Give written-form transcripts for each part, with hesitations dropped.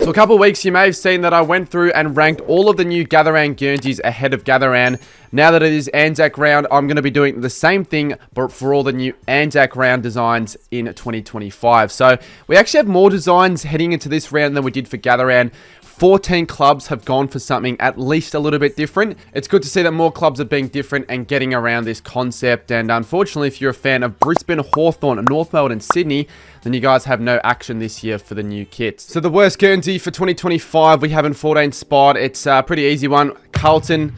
So a couple of weeks, you may have seen that I went through and ranked all of the new Gatherand Guernseys ahead of Gatherand. Now that it is Anzac round, I'm going to be doing the same thing, but for all the new Anzac round designs in 2025. So we actually have more designs heading into this round than we did for Gatherand. 14 clubs have gone for something at least a little bit different. It's good to see that more clubs are being different and getting around this concept. And unfortunately, if you're a fan of Brisbane, Hawthorn, North Melbourne and Sydney, then you guys have no action this year for the new kits. So the worst Guernsey for 2025 we have in 14th spot. It's a pretty easy one. Carlton,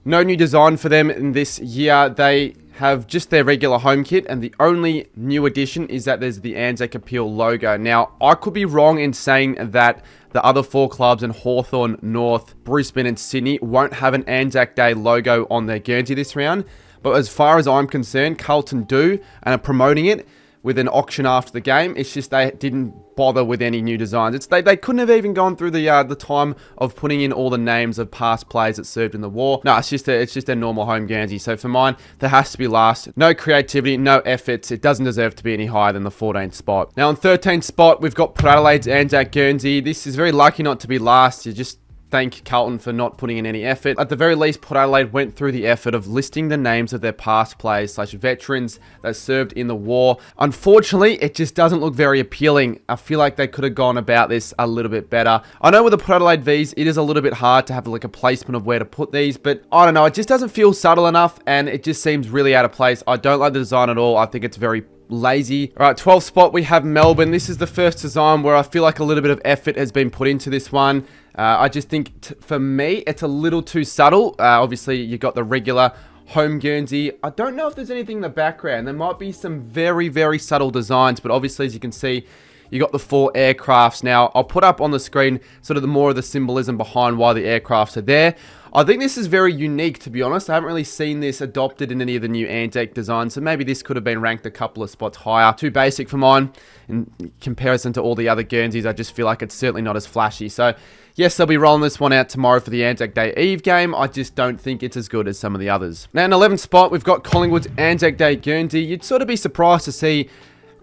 no new design for them in this year. They have just their regular home kit, and the only new addition is that there's the Anzac Appeal logo. Now, I could be wrong in saying that the other four clubs in Hawthorn, North, Brisbane and Sydney won't have an Anzac Day logo on their Guernsey this round, but as far as I'm concerned, Carlton do and are promoting it with an auction after the game. It's just they didn't bother with any new designs. They couldn't have even gone through the time of putting in all the names of past players that served in the war. No, it's just a normal home Guernsey. So for mine, there has to be last. No creativity, no efforts. It doesn't deserve to be any higher than the 14th spot. Now on 13th spot, we've got Port Adelaide's Anzac Guernsey. This is very lucky not to be last. You just thank Carlton for not putting in any effort. At the very least, Port Adelaide went through the effort of listing the names of their past players / veterans that served in the war. Unfortunately, it just doesn't look very appealing. I feel like they could have gone about this a little bit better. I know with the Port Adelaide Vs, it is a little bit hard to have like a placement of where to put these, but I don't know, it just doesn't feel subtle enough and it just seems really out of place. I don't like the design at all. I think it's very lazy. All right, 12th spot, we have Melbourne. This is the first design where I feel like a little bit of effort has been put into this one. I just think, for me, it's a little too subtle. Obviously, you've got the regular home Guernsey. I don't know if there's anything in the background. There might be some very, very subtle designs, but obviously, as you can see, you got the 4 aircrafts. Now, I'll put up on the screen sort of the more of the symbolism behind why the aircrafts are there. I think this is very unique, to be honest. I haven't really seen this adopted in any of the new Anzac designs, so maybe this could have been ranked a couple of spots higher. Too basic for mine. In comparison to all the other Guernseys, I just feel like it's certainly not as flashy. So, yes, they'll be rolling this one out tomorrow for the Anzac Day Eve game. I just don't think it's as good as some of the others. Now, in 11th spot, we've got Collingwood's Anzac Day Guernsey. You'd sort of be surprised to see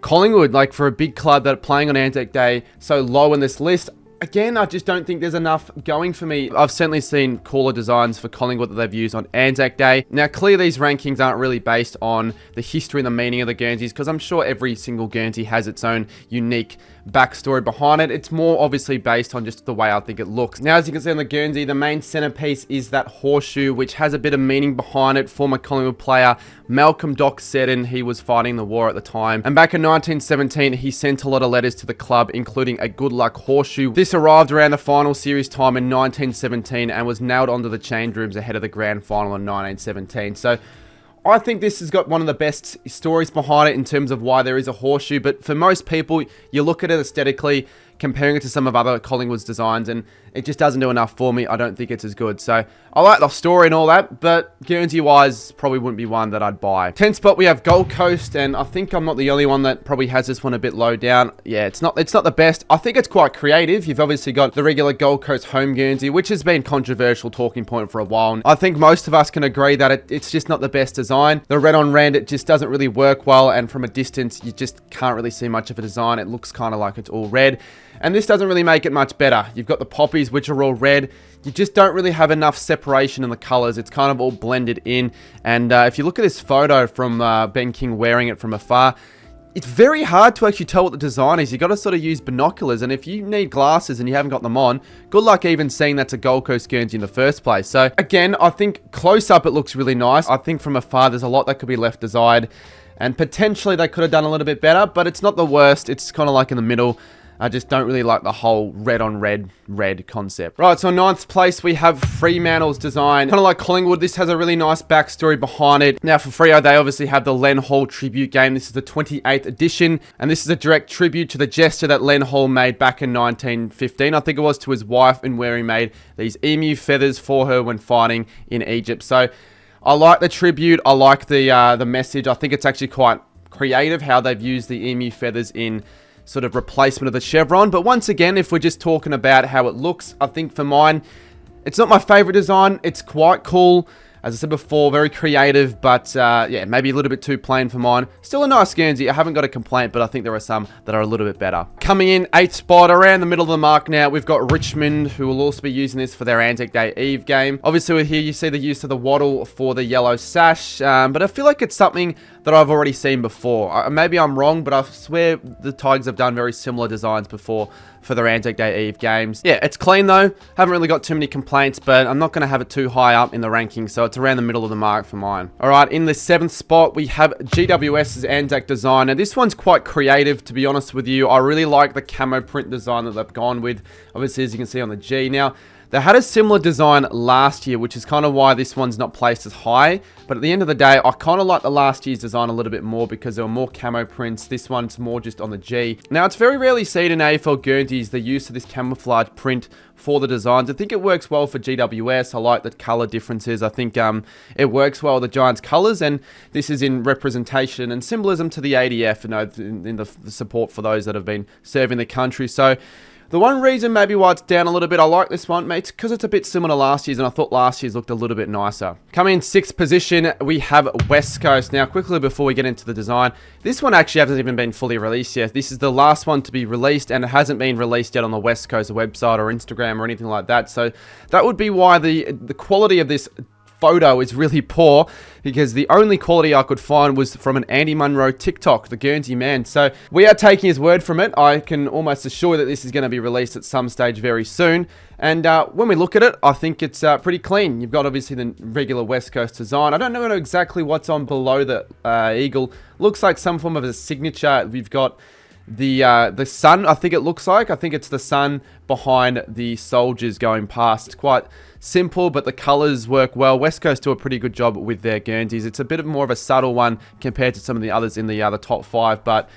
Collingwood, like for a big club that are playing on Anzac Day, so low in this list. Again, I just don't think there's enough going for me. I've certainly seen cooler designs for Collingwood that they've used on Anzac Day. Now, clearly these rankings aren't really based on the history and the meaning of the Guernseys, because I'm sure every single Guernsey has its own unique backstory behind it. It's more obviously based on just the way I think it looks. Now, as you can see on the Guernsey, the main centerpiece is that horseshoe, which has a bit of meaning behind it. Former Collingwood player Malcolm Doc Seddon, he was fighting the war at the time. And back in 1917, he sent a lot of letters to the club, including a good luck horseshoe. This arrived around the final series time in 1917 and was nailed onto the change rooms ahead of the grand final in 1917. So I think this has got one of the best stories behind it in terms of why there is a horseshoe, but for most people, you look at it aesthetically, comparing it to some of other Collingwood's designs, and it just doesn't do enough for me. I don't think it's as good. So I like the story and all that, but Guernsey-wise, probably wouldn't be one that I'd buy. 10th spot, we have Gold Coast, and I think I'm not the only one that probably has this one a bit low down. Yeah, it's not the best. I think it's quite creative. You've obviously got the regular Gold Coast home Guernsey, which has been controversial talking point for a while. I think most of us can agree that it's just not the best design. The red on red, it just doesn't really work well, and from a distance, you just can't really see much of a design. It looks kind of like it's all red. And this doesn't really make it much better. You've got the poppies, which are all red. You just don't really have enough separation in the colors. It's kind of all blended in. And if you look at this photo from Ben King wearing it from afar, it's very hard to actually tell what the design is. You've got to sort of use binoculars. And if you need glasses and you haven't got them on, good luck even seeing that's a Gold Coast Guernsey in the first place. So again, I think close up it looks really nice. I think from afar there's a lot that could be left desired. And potentially they could have done a little bit better, but it's not the worst. It's kind of like in the middle. I just don't really like the whole red on red concept. Right, so in 9th place, we have Fremantle's design. Kind of like Collingwood, this has a really nice backstory behind it. Now for Freo, they obviously have the Len Hall tribute game. This is the 28th edition, and this is a direct tribute to the gesture that Len Hall made back in 1915. I think it was to his wife, and where he made these emu feathers for her when fighting in Egypt. So I like the tribute. I like the message. I think it's actually quite creative how they've used the emu feathers in sort of replacement of the chevron. But once again, if we're just talking about how it looks, I think for mine, it's not my favorite design. It's quite cool. As I said before, very creative, but yeah, maybe a little bit too plain for mine. Still a nice Guernsey. I haven't got a complaint, but I think there are some that are a little bit better. Coming in 8th spot, around the middle of the mark now, we've got Richmond, who will also be using this for their Anzac Day Eve game. Obviously, here you see the use of the wattle for the yellow sash, but I feel like it's something that I've already seen before. Maybe I'm wrong, but I swear the Tigers have done very similar designs before for their Anzac Day Eve games. Yeah, it's clean though. Haven't really got too many complaints, but I'm not going to have it too high up in the ranking, so it's around the middle of the mark for mine. Alright, in the 7th spot, we have GWS's Anzac design. Now, this one's quite creative, to be honest with you. I really like the camo print design that they've gone with, obviously, as you can see on the G. Now, they had a similar design last year, which is kind of why this one's not placed as high. But at the end of the day, I kind of like the last year's design a little bit more because there were more camo prints. This one's more just on the G. Now, it's very rarely seen in AFL Guernseys, the use of this camouflage print for the designs. I think it works well for GWS. I like the color differences. I think it works well with the Giants colors, and this is in representation and symbolism to the ADF, you know, in the support for those that have been serving the country. So the one reason maybe why it's down a little bit, I like this one, mate, because it's a bit similar to last year's, and I thought last year's looked a little bit nicer. Coming in 6th position, we have West Coast. Now, quickly before we get into the design, this one actually hasn't even been fully released yet. This is the last one to be released, and it hasn't been released yet on the West Coast website or Instagram or anything like that. So that would be why the quality of this photo is really poor, because the only quality I could find was from an Andy Munro TikTok, the Guernsey man. So we are taking his word from it. I can almost assure that this is going to be released at some stage very soon. And when we look at it, I think it's pretty clean. You've got obviously the regular West Coast design. I don't know exactly what's on below the eagle. Looks like some form of a signature. We've got the sun, I think it looks like. I think it's the sun behind the soldiers going past. It's quite simple, but the colors work well. West Coast do a pretty good job with their Guernseys. It's a bit more of a subtle one compared to some of the others in the other top 5, but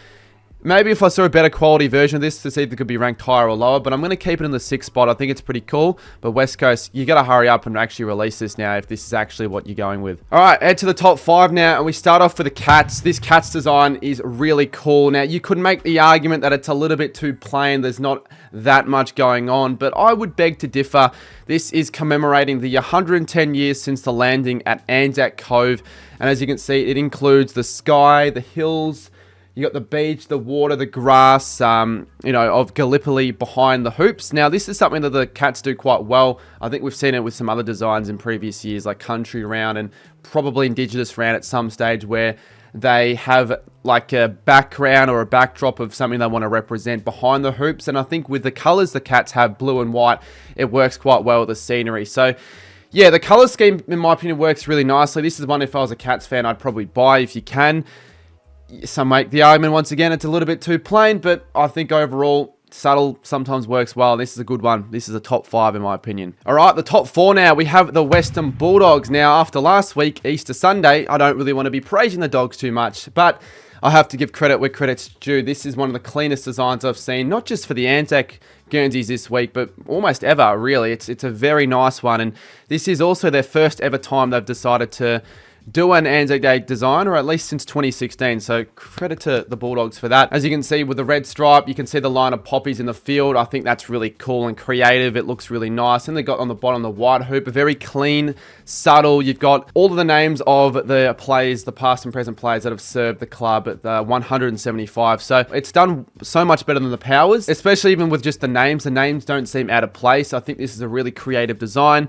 maybe if I saw a better quality version of this to see if it could be ranked higher or lower, but I'm going to keep it in the 6th spot. I think it's pretty cool, but West Coast, you got to hurry up and actually release this now if this is actually what you're going with. All right, head to the top 5 now, and we start off with the Cats. This Cats design is really cool. Now, you could make the argument that it's a little bit too plain. There's not that much going on, but I would beg to differ. This is commemorating the 110 years since the landing at Anzac Cove, and as you can see, it includes the sky, the hills, you got the beach, the water, the grass, you know, of Gallipoli behind the hoops. Now, this is something that the Cats do quite well. I think we've seen it with some other designs in previous years, like Country Round and probably Indigenous Round at some stage, where they have like a background or a backdrop of something they want to represent behind the hoops. And I think with the colors the Cats have, blue and white, it works quite well with the scenery. So yeah, the color scheme, in my opinion, works really nicely. This is one, if I was a Cats fan, I'd probably buy if you can. Some make the argument, once again, it's a little bit too plain, but I think overall, subtle sometimes works well. This is a good one. This is a top 5 in my opinion. All right, the top 4 now. We have the Western Bulldogs. Now, after last week, Easter Sunday, I don't really want to be praising the Dogs too much, but I have to give credit where credit's due. This is one of the cleanest designs I've seen, not just for the Anzac Guernseys this week, but almost ever, really. It's a very nice one, and this is also their first ever time they've decided to do an Anzac Day design, or at least since 2016, so credit to the Bulldogs for that. As you can see with the red stripe, you can see the line of poppies in the field. I think that's really cool and creative. It looks really nice. And they got on the bottom the white hoop, a very clean, subtle. You've got all of the names of the players, the past and present players that have served the club at the 175. So it's done so much better than the Powers, especially even with just the names. The names don't seem out of place. I think this is a really creative design.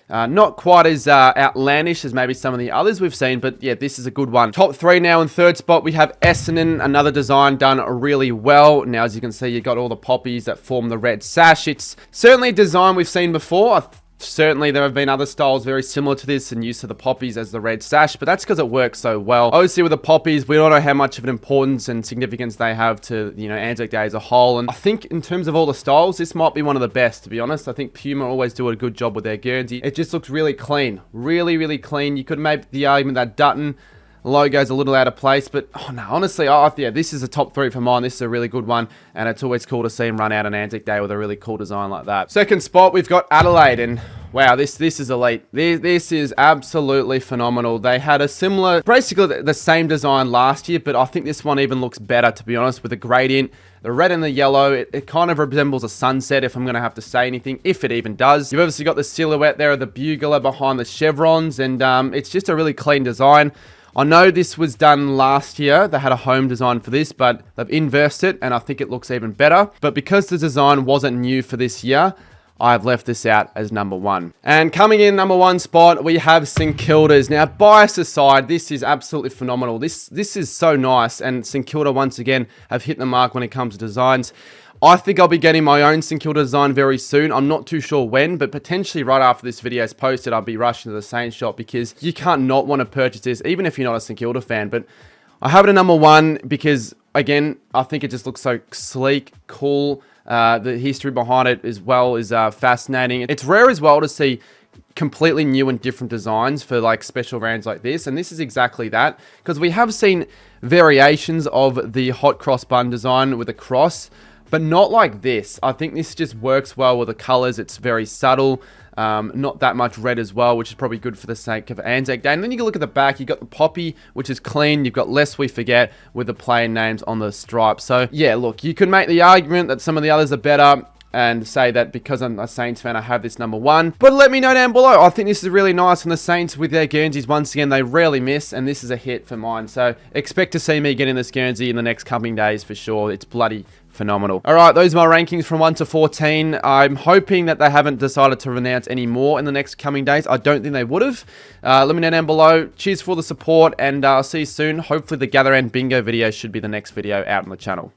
Not quite as outlandish as maybe some of the others we've seen, but yeah, this is a good one. Top 3 now. In 3rd spot, we have Essendon, another design done really well. Now, as you can see, you've got all the poppies that form the red sash. It's certainly a design we've seen before. Certainly, there have been other styles very similar to this and use of the poppies as the red sash, but that's because it works so well. Obviously, with the poppies, we don't know how much of an importance and significance they have to, you know, Anzac Day as a whole. And I think in terms of all the styles, this might be one of the best, to be honest. I think Puma always do a good job with their Guernsey. It just looks really clean. Really, really clean. You could make the argument that Dutton logo's a little out of place, but oh no, honestly, yeah, this is a top 3 for mine. This is a really good one, and it's always cool to see him run out on Anzac Day with a really cool design like that. 2nd spot, we've got Adelaide, and Wow, this is elite. This is absolutely phenomenal. They had a similar, basically the same design last year, but I think this one even looks better, to be honest, with the gradient. The red and the yellow, it kind of resembles a sunset, if I'm going to have to say anything, if it even does. You've obviously got the silhouette there of the bugler behind the chevrons, and it's just a really clean design. I know this was done last year. They had a home design for this, but they've inversed it, and I think it looks even better. But because the design wasn't new for this year, I've left this out as number 1. And coming in number 1 spot, we have St Kilda's. Now, bias aside, this is absolutely phenomenal. This is so nice, and St Kilda, once again, have hit the mark when it comes to designs. I think I'll be getting my own St Kilda design very soon. I'm not too sure when, but potentially right after this video is posted, I'll be rushing to the Saints shop because you can't not want to purchase this, even if you're not a St Kilda fan. But I have it at number 1 because, again, I think it just looks so sleek, cool. The history behind it as well is fascinating. It's rare as well to see completely new and different designs for like special rounds like this, and this is exactly that, because we have seen variations of the hot cross bun design with a cross, but not like this. I think this just works well with the colors. It's very subtle. Not that much red as well, which is probably good for the sake of Anzac Day. And then you can look at the back. You've got the poppy, which is clean. You've got Lest We Forget with the player names on the stripe. So, yeah, look, you could make the argument that some of the others are better and say that because I'm a Saints fan, I have this number 1. But let me know down below. I think this is really nice. And the Saints with their Guernseys, once again, they rarely miss. And this is a hit for mine. So, expect to see me getting this Guernsey in the next coming days for sure. It's bloody phenomenal. All right, those are my rankings from 1 to 14. I'm hoping that they haven't decided to renounce any more in the next coming days. I don't think they would have. Let me know down below. Cheers for the support, and I'll see you soon. Hopefully the Gather Round Bingo video should be the next video out on the channel.